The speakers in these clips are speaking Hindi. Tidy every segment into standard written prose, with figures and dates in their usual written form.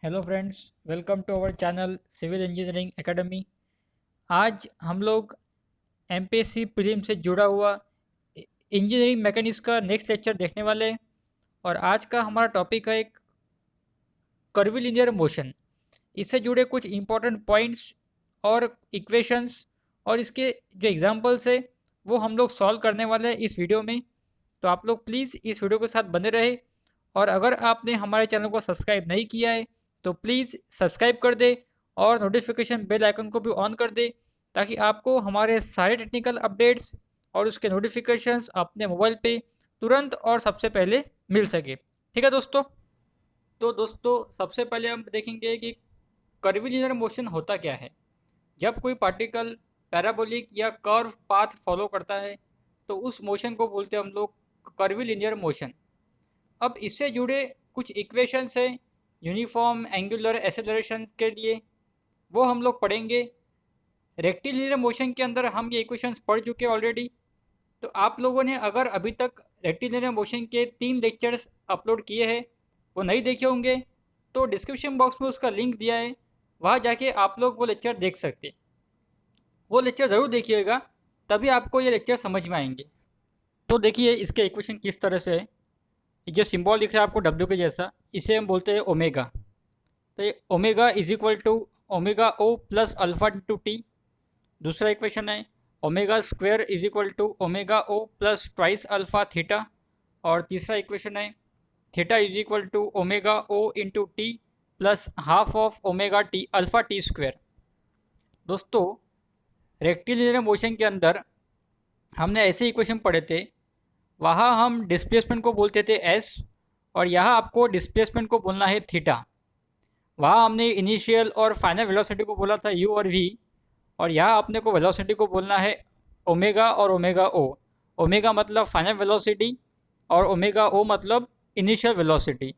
Hello friends, welcome to our channel civil engineering academy. आज हम लोग एमपीएससी प्रीलिम से जुड़ा हुआ इंजीनियरिंग मैकेनिक्स का नेक्स्ट लेक्चर देखने वाले हैं। और आज का हमारा टॉपिक है एक कर्वीलिनियर मोशन। इससे जुड़े कुछ इंपॉर्टेंट पॉइंट्स और इक्वेशंस और इसके जो एग्जांपल्स है वो हम लोग सॉल्व करने वाले हैं इस वीडियो में। तो आप लोग प्लीज़ इस वीडियो के साथ बने रहे। और अगर आपने हमारे चैनल को सब्सक्राइब नहीं किया है तो प्लीज़ सब्सक्राइब कर दे और नोटिफिकेशन बेल आइकन को भी ऑन कर दे, ताकि आपको हमारे सारे टेक्निकल अपडेट्स और उसके नोटिफिकेशंस अपने मोबाइल पे तुरंत और सबसे पहले मिल सके। ठीक है दोस्तों। तो दोस्तों, सबसे पहले हम देखेंगे कि कर्वीलिनियर मोशन होता क्या है। जब कोई पार्टिकल पैराबोलिक या कर्व पाथ फॉलो करता है तो उस मोशन को बोलते हैं हम लोग कर्वीलिनियर मोशन। अब इससे जुड़े कुछ इक्वेशंस हैं यूनिफॉर्म एंगुलर एक्सेलरेशन के लिए, वो हम लोग पढ़ेंगे। रेक्टिलिनियर मोशन के अंदर हम ये इक्वेशंस पढ़ चुके हैं ऑलरेडी। तो आप लोगों ने अगर अभी तक रेक्टिलिनियर मोशन के 3 लेक्चर्स अपलोड किए हैं, वो नहीं देखे होंगे, तो डिस्क्रिप्शन बॉक्स में उसका लिंक दिया है, वहाँ जाके आप लोग वो लेक्चर देख सकते हैं। वो लेक्चर ज़रूर देखिएगा, तभी आपको ये लेक्चर समझ में आएंगे। तो देखिए इसके इक्वेशन किस तरह से है। ये जो सिंबल दिख रहा है आपको डब्ल्यू के जैसा, इसे हम बोलते हैं ओमेगा। तो ये omega is equal to omega O plus alpha into T. दूसरा इक्वेशन है omega square is equal to omega O plus twice alpha theta. और तीसरा इक्वेशन है theta is equal to omega O into T plus half of omega T alpha T square. दोस्तों, रेक्टिलिनियर मोशन के अंदर हमने ऐसे इक्वेशन पढ़े थे। वहाँ हम डिस्प्लेसमेंट को बोलते थे एस, और यहाँ आपको डिस्प्लेसमेंट को बोलना है थीटा। वहाँ हमने इनिशियल और फाइनल वेलोसिटी को बोला था यू और वी, और यहाँ अपने को वेलोसिटी को बोलना है ओमेगा और ओमेगा ओ। ओमेगा मतलब फाइनल वेलोसिटी और ओमेगा ओ मतलब इनिशियल वेलोसिटी।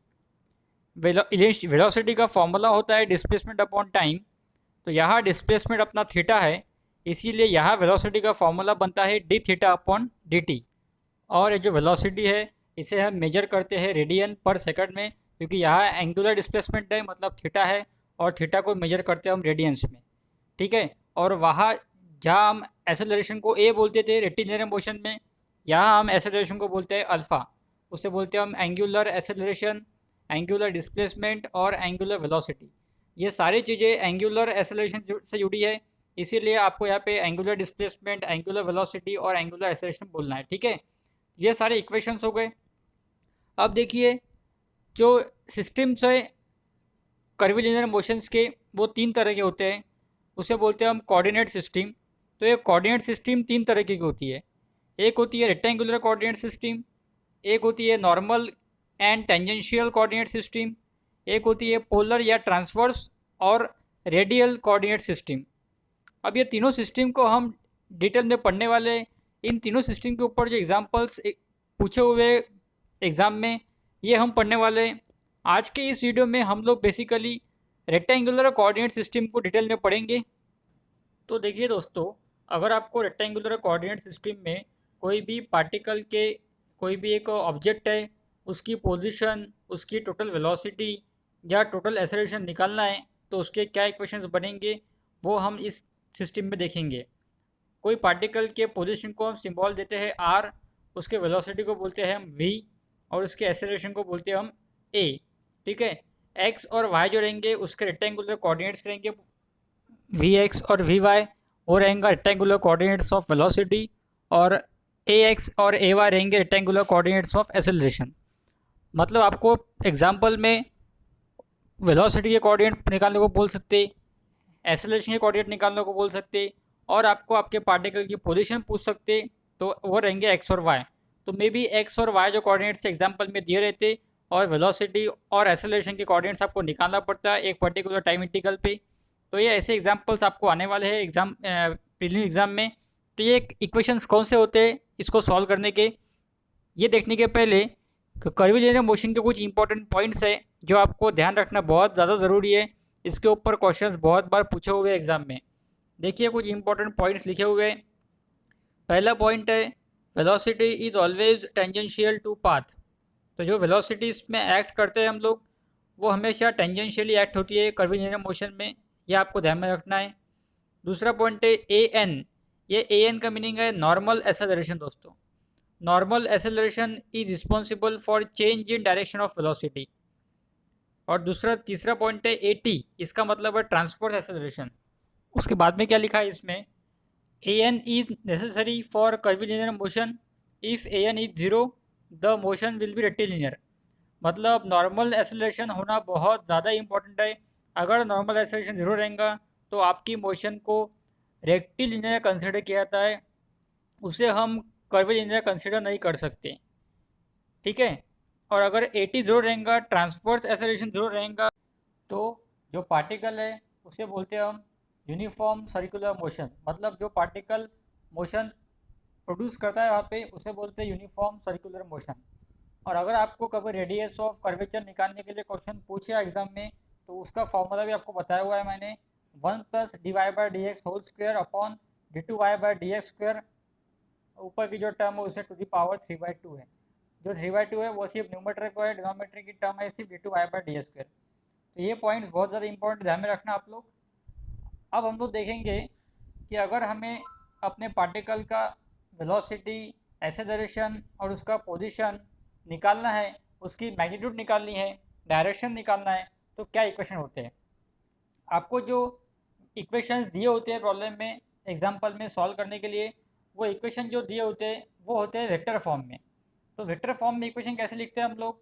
वेलोसिटी का फॉर्मूला होता है डिस्प्लेसमेंट अपॉन टाइम। तो यहाँ डिस्प्लेसमेंट अपना थीटा है, इसीलिए यहाँ वेलोसिटी का फॉर्मूला बनता है D theta upon D T. और ये जो वेलोसिटी है इसे हम मेजर करते हैं रेडियन पर सेकंड में, क्योंकि यहाँ एंगुलर डिस्प्लेसमेंट है मतलब थीटा है, और थीटा को मेजर करते हैं हम रेडियंस में। ठीक है। और वहाँ जहाँ हम एसेलरेशन को ए बोलते थे रेक्टिलिनियर मोशन में, यहाँ हम एसेलरेशन को बोलते हैं अल्फ़ा। उसे बोलते हैं हम एंगुलर एसेलरेशन, एंगुलर डिस्प्लेसमेंट और एंगुलर वेलोसिटी। ये सारी चीज़ें एंगुलर एसेलरेशन से जुड़ी है, इसीलिए आपको यहाँ पे एंगुलर डिस्प्लेसमेंट, एंगुलर वेलोसिटी और एंगुलर एसेलरेशन बोलना है। ठीक है। ये सारे इक्वेशंस हो गए। अब देखिए जो सिस्टम्स है कर्वीलिनियर मोशंस के, वो 3 तरह के होते हैं। उसे बोलते हैं हम कोऑर्डिनेट सिस्टम। तो ये कोऑर्डिनेट सिस्टम 3 तरह की होती है। एक होती है रेक्टेंगुलर कोऑर्डिनेट सिस्टम, एक होती है normal and tangential coordinate system, एक होती है पोलर या ट्रांसवर्स और रेडियल कोऑर्डिनेट सिस्टम। अब ये तीनों सिस्टम को हम डिटेल में पढ़ने वाले हैं। इन तीनों सिस्टम के ऊपर जो एग्जाम्पल्स पूछे हुए एग्ज़ाम में, ये हम पढ़ने वाले हैं। आज के इस वीडियो में हम लोग बेसिकली रेक्टेंगुलर कोऑर्डिनेट सिस्टम को डिटेल में पढ़ेंगे। तो देखिए दोस्तों, अगर आपको रेक्टेंगुलर कोऑर्डिनेट सिस्टम में कोई भी पार्टिकल के, कोई भी एक ऑब्जेक्ट है, उसकी पोजीशन, उसकी टोटल वेलोसिटी या टोटल एक्सेलरेशन निकालना है, तो उसके क्या इक्वेशंस बनेंगे वो हम इस सिस्टम में देखेंगे। कोई पार्टिकल के पोजीशन को हम सिंबल देते हैं आर, उसके वेलोसिटी को बोलते हैं हम वी, और उसके एक्सेलरेशन को बोलते हैं हम ए। ठीक है। एक्स और वाई जो रहेंगे उसके रेक्टेंगुलर कोऑर्डिनेट्स रहेंगे वी एक्स और वी वाई, वो रहेंगे रेक्टेंगुलर कोऑर्डिनेट्स ऑफ वेलोसिटी, और ए एक्स और ए वाई रहेंगे रेक्टेंगुलर कोऑर्डिनेट्स ऑफ एक्सेलरेशन। मतलब आपको एग्जाम्पल में वेलोसिटी के कोऑर्डिनेट निकालने को बोल सकते, एक्सेलरेशन के कोऑर्डिनेट निकालने को बोल सकते, और आपको आपके पार्टिकल की पोजीशन पूछ सकते, तो वो रहेंगे एक्स और वाई। तो मे बी एक्स और वाई जो कोऑर्डिनेट्स एग्जाम्पल में दिए रहते, और वेलोसिटी और एक्सेलरेशन के कोऑर्डिनेट्स आपको निकालना पड़ता है एक पर्टिकुलर टाइम इंटीग्रल पे। तो ये ऐसे एग्जाम्पल्स आपको आने वाले हैं एग्जाम प्रीलिमिनरी एग्जाम में। तो ये इक्वेशंस कौन से होते हैं इसको सॉल्व करने के, ये देखने के पहले कर्वीलिनियर मोशन के कुछ इंपॉर्टेंट पॉइंट्स है जो आपको ध्यान रखना बहुत ज़्यादा ज़रूरी है। इसके ऊपर क्वेश्चंस बहुत बार पूछे हुए एग्जाम में। देखिए कुछ इंपॉर्टेंट पॉइंट्स लिखे हुए हैं। पहला पॉइंट है velocity is always tangential to path. तो जो वेलोसिटी इसमें एक्ट करते हैं हम लोग, वो हमेशा टेंजेंशियली एक्ट होती है कर्वीलिनियर मोशन में, यह आपको ध्यान में रखना है। दूसरा पॉइंट है ए एन। ये ए एन का मीनिंग है नॉर्मल एसेलरेशन दोस्तों। Normal acceleration is responsible for change in direction of velocity. और दूसरा तीसरा पॉइंट है ए टी, इसका मतलब है ट्रांसवर्स एसेलरेशन। उसके बाद में क्या लिखा है इसमें, A N is necessary for curvilinear motion, if A N is zero the motion will be rectilinear. मतलब नॉर्मल एसेलरेशन होना बहुत ज़्यादा इंपॉर्टेंट है। अगर नॉर्मल एसेलरेशन जीरो रहेगा तो आपकी मोशन को रेक्टिलिनियर कंसिडर किया जाता है, उसे हम कर्वीलिनियर कंसिडर नहीं कर सकते, ठीक है। और अगर 80 जीरो रहेगा, ट्रांसवर्स एसेलरेशन जीरो रहेगा, तो जो पार्टिकल है उसे बोलते हैं हम यूनिफॉर्म सर्कुलर मोशन। मतलब जो पार्टिकल मोशन प्रोड्यूस करता है वहाँ पे उसे बोलते हैं यूनिफॉर्म सर्कुलर मोशन। और अगर आपको कभी रेडियस ऑफ कर्वेचर निकालने के लिए क्वेश्चन पूछे एग्जाम में, तो उसका फॉर्मूला भी आपको बताया हुआ है मैंने, 1 + dy/dx whole square upon d2y/dx square. ऊपर की जो टर्म है उसे टू द पावर 3/2 है। जो 3/2 है वो सिर्फ न्यूमरेटर को है, डिनोमिनेटर की टर्म है सिर्फ d2y/dx स्क्वायर। तो ये पॉइंट्स बहुत ज़्यादा इंपॉर्टेंट, ध्यान में रखना आप लोग। अब हम लोग देखेंगे कि अगर हमें अपने पार्टिकल का वेलोसिटी, एक्सेलरेशन और उसका पोजीशन निकालना है, उसकी मैग्नीट्यूड निकालनी है, डायरेक्शन निकालना है, तो क्या इक्वेशन होते हैं। आपको जो इक्वेशंस दिए होते हैं प्रॉब्लम में, एग्जांपल में सॉल्व करने के लिए, वो इक्वेशन जो दिए होते हैं वो होते हैं वेक्टर फॉर्म में। तो वेक्टर फॉर्म में इक्वेशन कैसे लिखते हैं हम लोग,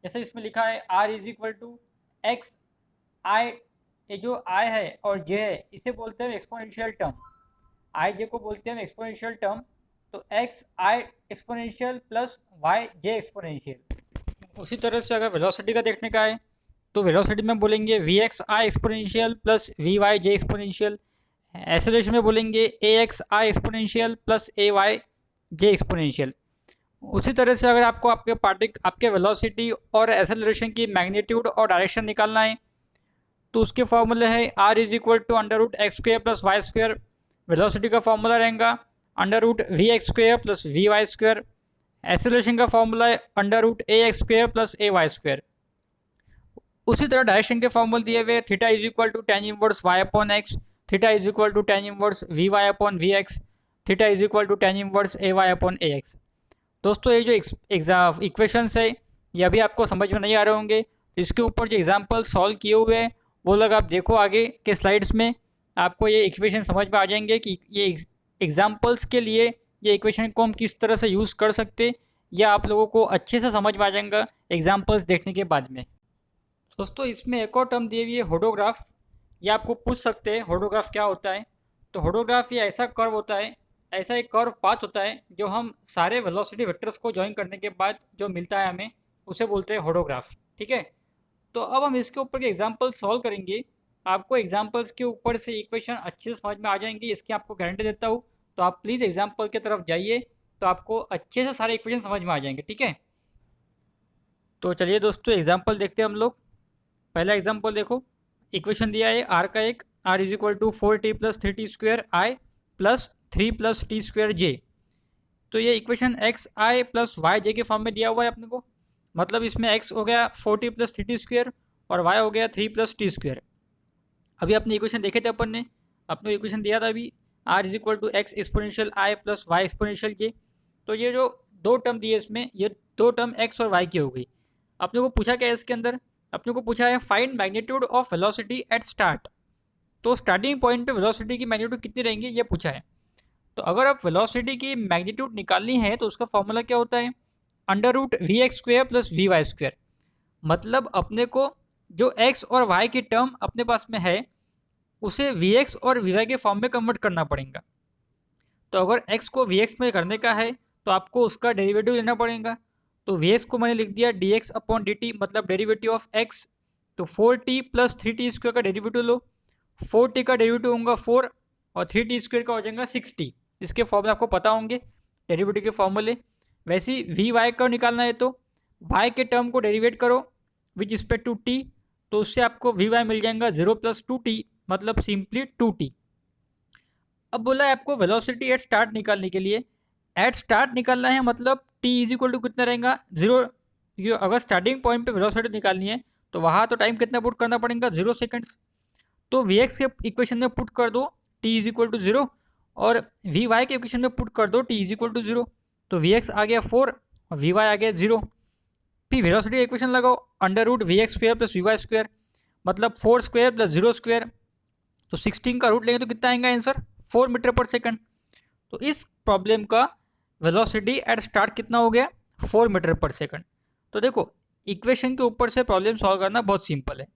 जैसे इसमें लिखा है r = x i। ये जो i है और j है इसे बोलते हैं एक्सपोनेंशियल टर्म, i j को बोलते हैं एक्सपोनेंशियल टर्म। तो x i exponential plus y j exponential. उसी तरह से अगर वेलोसिटी का देखने का है तो वेलोसिटी में बोलेंगे V X I exponential plus V Y J exponential. Acceleration में बोलेंगे A X I exponential plus A Y J exponential. उसी तरह से अगर आपको आपके वेलोसिटी और एक्सेलरेशन की मैग्नीट्यूड और डायरेक्शन निकालना है तो उसके फॉर्मूले है r = x² + y²। वेलोसिटी का फॉर्मूला रहेगा √vx² + vy²। एक्सेलरेशन का फॉर्मूला है √ax² + ay²। उसी तरह डायरेक्शन के फॉर्मूले दिए हुए θ = tan inverse y/x, θ = tan inverse vy/vx, θ = tan inverse ay/ax। दोस्तों ये जो इक्वेशंस है ये अभी आपको समझ में नहीं आ रहे होंगे, इसके ऊपर जो एग्जांपल सॉल्व किए हुए हैं वो लोग आप देखो आगे के स्लाइड्स में, आपको ये इक्वेशन समझ में आ जाएंगे कि ये एग्जांपल्स के लिए ये इक्वेशन को हम किस तरह से यूज़ कर सकते, या आप लोगों को अच्छे से समझ में आ जाएगा एग्जांपल्स देखने के बाद में। दोस्तों इसमें एक और टर्म दी हुई है होडोग्राफ। ये आपको पूछ सकते हैं होडोग्राफ क्या होता है। तो होडोग्राफ ये ऐसा कर्व होता है, ऐसा एक कर्व पाथ होता है जो हम सारे वेलोसिटी वेक्टर्स को ज्वाइन करने के बाद जो मिलता है हमें, उसे बोलते हैं होडोग्राफ, ठीक है। तो अब हम इसके ऊपर के एग्जाम्पल सॉल्व करेंगे। आपको एग्जाम्पल्स के ऊपर से इक्वेशन अच्छे से समझ में आ जाएंगी, इसकी आपको गारंटी देता हूँ। तो आप प्लीज़ एग्जाम्पल की तरफ जाइए, तो आपको अच्छे से सारे इक्वेशन समझ में आ जाएंगे, ठीक है। तो चलिए दोस्तों एग्जाम्पल देखते हैं हम लोग। पहला एग्जाम्पल देखो, इक्वेशन दिया है r का एक, r = 4t + 3t² i + 3 + t² j। तो ये equation x i + y j के फॉर्म में दिया हुआ है अपने को। मतलब इसमें x हो गया 4t + 3t² और y हो गया 3 + t²। अभी अपने इक्वेशन देखे थे अपन ने, अपने इक्वेशन दिया था अभी r = x exponential i + y exponential j। तो ये जो दो टर्म दिए इसमें, ये दो टर्म x और y की हो गई। अपने को पूछा क्या है इसके अंदर, अपने को पूछा है find magnitude of velocity at start. तो स्टार्टिंग पॉइंट पे वेलोसिटी की मैग्नीट्यूड कितनी रहेंगी ये पूछा है। तो अगर आप वेलोसिटी की मैग्नीट्यूड निकालनी है तो उसका फॉर्मूला क्या होता है, √vx² + vy²। मतलब अपने को जो x और y की टर्म अपने पास में है उसे vx और vy के फॉर्म में कन्वर्ट करना पड़ेगा। तो अगर x को vx में करने का है तो आपको उसका डेरिवेटिव लेना पड़ेगा। तो vx को मैंने लिख दिया dx/dt, मतलब डेरिवेटिव ऑफ x। तो 4t + 3t² का डेरिवेटिव लो, 4t का डेरिवेटिव होगा 4 और 3t² का हो जाएगा 6t। इसके फॉर्मूले आपको पता होंगे, डेरिवेटिव के फॉर्मूले। वैसे ही vy का निकालना है तो y के टर्म को डेरिवेट करो विद रिस्पेक्ट टू t, तो उससे आपको vy मिल जाएगा 0 + 2t, मतलब सिंपली 2t। अब बोला है आपको वेलोसिटी एट स्टार्ट निकालने के लिए, एट स्टार्ट निकालना है मतलब t = कितना रहेगा 0। अगर स्टार्टिंग पॉइंट पे वेलोसिटी निकालनी है तो वहाँ तो टाइम कितना पुट करना पड़ेगा, 0 सेकेंड्स। तो वी एक्स के इक्वेशन में पुट कर दो टी इज इक्वल टू 0, और वी वाई के इक्वेशन में पुट कर दो टी इज इक्वल टू 0। तो वी एक्स आ गया 4 और वी वाई आ गया 0। फिर वेलोसिटी का इक्वेशन लगाओ, under root V X square plus V Y square, मतलब 4 स्क्वायर प्लस 0 स्क्वायर। तो 16 का रूट लेंगे तो कितना आएगा आंसर, 4 मीटर पर सेकंड। तो इस प्रॉब्लम का वेलोसिटी एट स्टार्ट कितना हो गया, 4 मीटर पर सेकंड। तो देखो इक्वेशन के ऊपर से प्रॉब्लम सॉल्व करना बहुत सिंपल है।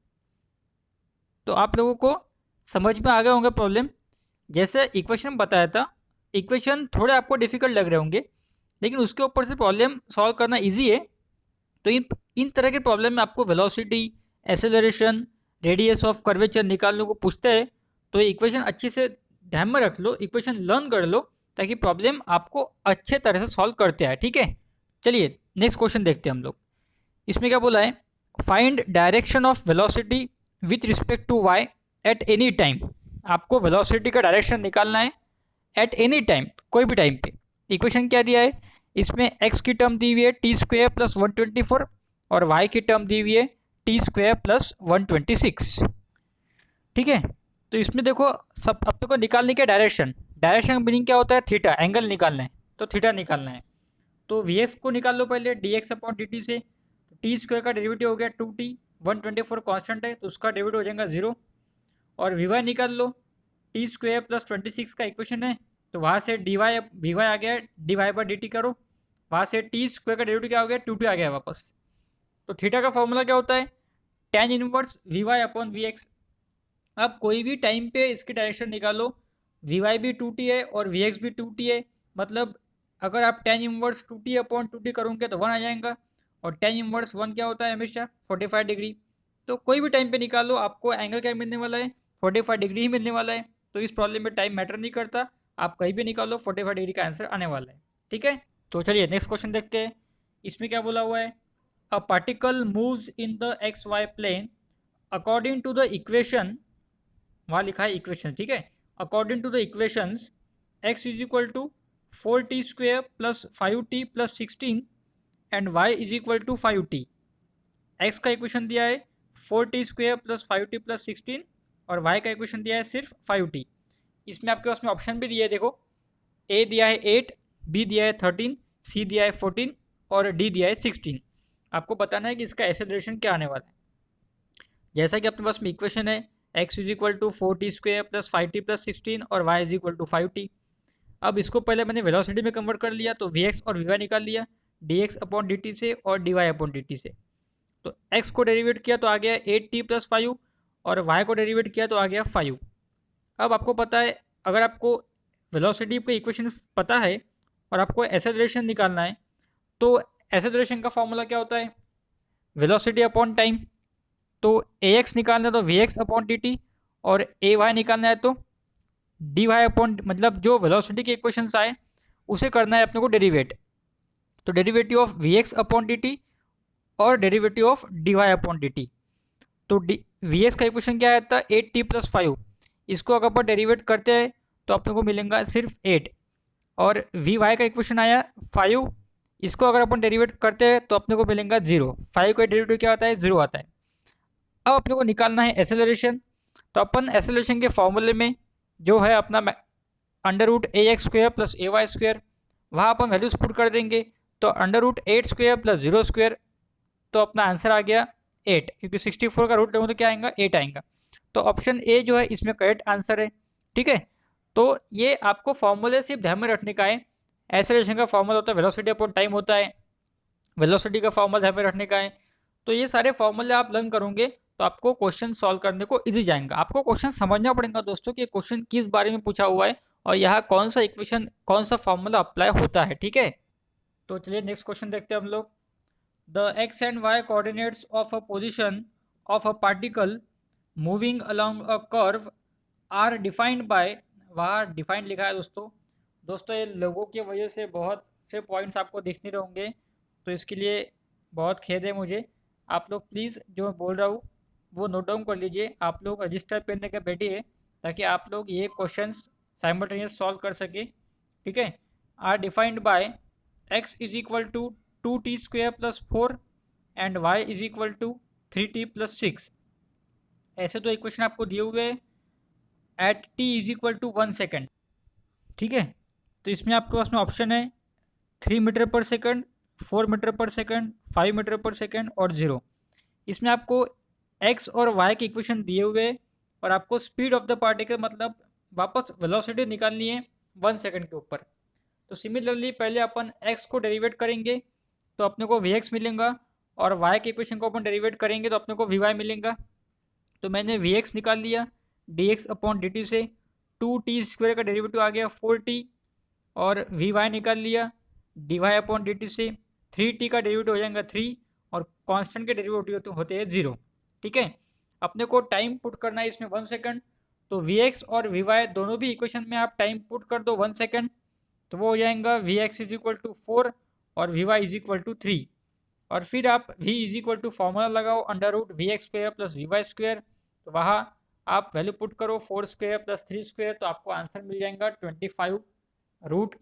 तो आप लोगों को समझ में आ गया होंगे प्रॉब्लम। जैसे इक्वेशन बताया था, इक्वेशन थोड़े आपको डिफिकल्ट लग रहे होंगे, लेकिन उसके ऊपर से प्रॉब्लम सॉल्व करना इजी है। तो इन तरह के प्रॉब्लम में आपको velocity, acceleration, radius of curvature निकालने को पूछते हैं। तो ये इक्वेशन अच्छे से ध्यान में रख लो, इक्वेशन लर्न कर लो, ताकि प्रॉब्लम आपको अच्छे तरह से सॉल्व करते हैं, ठीक है। चलिए नेक्स्ट क्वेश्चन देखते हैं हम लोग। इसमें क्या बोला है, find direction of velocity with respect to Y at any time. आपको वेलोसिटी का डायरेक्शन निकालना है एट एनी टाइम, कोई भी टाइम पे। इक्वेशन क्या दिया है, इसमें x की टर्म दी हुई है टी स्क्वायर प्लस 124 और y की टर्म दी हुई है टी स्क्वायर प्लस 126, ठीक है। तो इसमें देखो सब अब को निकालने का डायरेक्शन, डायरेक्शन का मीनिंग क्या होता है, थीटा, एंगल निकालना है, तो थीटा निकालना है। तो वी एक्स को निकाल लो पहले D x upon D T से। टी स्क्वायर का डेरिवेटिव हो गया 2t, 124 कांस्टेंट है तो उसका डेरिवेटिव हो जाएगा 0। और वी वाई निकाल लो, टी स्क्वायर प्लस 26 का इक्वेशन है, तो वहाँ से डी वाई वी वाई आ गया, D Y by D T करो, वहाँ से टी स्क्वायर का डेरिवेटिव क्या हो गया, 2t आ गया वापस। तो थीटा का फॉर्मूला क्या होता है, tan inverse V Y upon V X. अब कोई भी टाइम पे इसकी डायरेक्शन निकालो, वी वाई भी 2t है और वी एक्स भी 2t है, मतलब अगर आप tan inverse 2t upon 2t करोगे तो 1 आ जाएगा। और tan इनवर्स 1 क्या होता है, हमेशा 45 डिग्री। तो कोई भी टाइम पे निकालो, आपको एंगल क्या मिलने वाला है, 45 डिग्री ही मिलने वाला है। तो इस प्रॉब्लम में टाइम मैटर नहीं करता, आप कहीं भी निकालो 45 डिग्री का आंसर आने वाला है, ठीक है। तो चलिए नेक्स्ट क्वेश्चन देखते हैं। इसमें क्या बोला हुआ है, a particle moves in the X Y plane according to the equation, वहाँ लिखा है इक्वेशन, ठीक है। According to the equations x is equal to 4t square plus 5t plus 16 and y is equal to 5t। x का इक्वेशन दिया है 4t square plus 5t plus 16 और y का इक्वेशन दिया है सिर्फ 5t। इसमें आपके पास में ऑप्शन भी दिया है, देखो a दिया है 8, b दिया है 13, c दिया है 14 और d दिया है 16। आपको बताना है कि इसका एक्सेलरेशन क्या आने वाला है। जैसा कि अपने पास में इक्वेशन है x is equal to 4t square plus 5t plus 16 और y is equal to 5t। अब इसको पहले मैंने वेलोसिटी में कन्वर्ट कर लिया, तो vx और vy निकाल लिया dx अपॉन dt से और dy अपॉन dt से। तो x को डेरिवेट किया तो आ गया 8t प्लस 5 और y को डेरिवेट किया तो आ गया 5। अब आपको पता है, अगर आपको वेलोसिटी का इक्वेशन पता है और आपको एक्सेलरेशन निकालना है, तो एक्सेलरेशन का फॉर्मूला क्या होता है, वेलोसिटी अपॉन टाइम। तो ax निकालना है तो vx अपॉन dt और ay निकालना है तो dy अपॉन, मतलब जो वेलोसिटी के इक्वेशंस आए उसे करना है अपने को डेरिवेट। तो derivative of vx upon dt और derivative of dy upon dt। तो vx का इक्वेशन क्या आया था, 8t प्लस 5। इसको अगर अपन डेरिवेट करते हैं तो अपने को मिलेगा सिर्फ 8। और vy का इक्वेशन आया 5, इसको अगर अपन डेरिवेट करते हैं तो अपने को मिलेगा 0। 5 का डेरिवेटिव क्या आता है, 0 आता है। अब अपने को निकालना है एसेलरेशन। तो अपन एसेलरेशन के फॉर्मूले में जो है अपना under root A X square plus A Y square, वहाँ अपन वैल्यूज पुट कर देंगे। तो under root 8 square plus 0 square, तो अपना आंसर आ गया 8, क्योंकि 64 का रूट लेंगे तो क्या आएगा, 8 आएगा। तो ऑप्शन ए जो है इसमें करेक्ट आंसर है, ठीक है। तो ये आपको फॉर्मूले सिर्फ ध्यान में रखने का है। एसेलरेशन का फॉर्मूला होता है वेलोसिटी अपॉन टाइम होता है, वेलोसिटी का फॉर्मूला ध्यान में रखने का है। तो ये सारे फॉर्मूले आप लर्न करोगे तो आपको क्वेश्चन सॉल्व करने को इजी जाएगा। आपको क्वेश्चन समझना पड़ेगा दोस्तों कि क्वेश्चन किस बारे में पूछा हुआ है और यहाँ कौन सा इक्वेशन, कौन सा फॉर्मूला अप्लाई होता है, ठीक है। तो चलिए नेक्स्ट क्वेश्चन देखते हैं हम लोग। The X and Y coordinates of a position of a particle moving along a curve are defined by, वहाँ डिफाइंड लिखा है दोस्तों। दोस्तों ये लोगों की वजह से बहुत से पॉइंट्स आपको दिख नहीं होंगे, तो इसके लिए बहुत खेद है मुझे। आप लोग प्लीज़ जो मैं बोल रहा हूँ वो नोट डाउन कर लीजिए, आप लोग रजिस्टर पेन लेकर बैठिए ताकि आप लोग ये क्वेश्चंस साइमल्टेनियस सॉल्व कर सके, ठीक है। Are defined by x is equal to 2t square plus 4 and y is equal to 3t + 6। ऐसे तो इक्वेशन आपको दिए हुए एट t = 1 सेकेंड, ठीक है। तो इसमें आपके पास में ऑप्शन है 3 मीटर पर सेकंड, 4 मीटर पर सेकंड, 5 मीटर पर सेकंड और 0। इसमें आपको x और y के इक्वेशन दिए हुए और आपको स्पीड ऑफ द पार्टिकल मतलब वापस वेलोसिटी निकालनी है 1 सेकंड के ऊपर। तो सिमिलरली पहले अपन x को डेरिवेट करेंगे तो अपने को vx मिलेगा, और y के इक्वेशन को अपन डेरिवेट करेंगे तो अपने को vy मिलेगा। तो मैंने vx निकाल लिया dx/dt से, 2t² का डेरिवेटिव आ गया 4t, और vy निकाल लिया dy/dt से, 3t का डेरिवेटिव हो जाएगा 3, और कांस्टेंट के डेरिवेटिव होते हैं 0, ठीक है। अपने को टाइम पुट करना है इसमें 1 सेकंड। तो vx और vy दोनों भी इक्वेशन में आप टाइम पुट कर दो 1 सेकंड, तो वो हो जाएगा vx = 4 और vy = 3। और फिर आप v फॉर्मूला लगाओ √vx² + vy²। तो वहाँ आप वैल्यू पुट करो 4² + 3², तो आपको आंसर मिल जाएगा 25 रूट।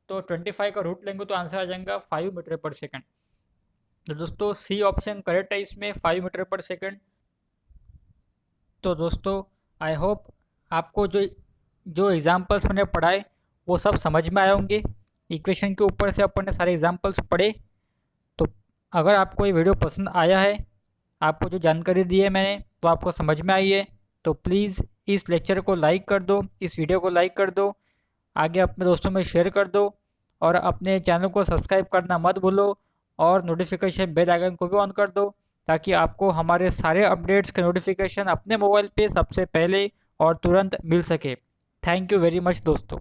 तो 25 का रूट लेंगे तो आंसर आ जाएगा 5 मीटर पर सेकंड। तो दोस्तों सी ऑप्शन करेक्ट है इसमें, 5 मीटर पर सेकंड। तो दोस्तों आई होप आपको जो जो एग्जाम्पल्स मैंने पढ़ाए वो सब समझ में आए होंगे। इक्वेशन के ऊपर से अपन ने सारे एग्जाम्पल्स पढ़े। तो अगर आपको ये वीडियो पसंद आया है, आपको जो जानकारी दी है मैंने तो आपको समझ में आई है, तो प्लीज़ इस लेक्चर को लाइक कर दो, इस वीडियो को लाइक कर दो, आगे अपने दोस्तों में शेयर कर दो, और अपने चैनल को सब्सक्राइब करना मत भूलो, और नोटिफिकेशन बेल आइकन को भी ऑन कर दो ताकि आपको हमारे सारे अपडेट्स के नोटिफिकेशन अपने मोबाइल पे सबसे पहले और तुरंत मिल सके। थैंक यू वेरी मच दोस्तों।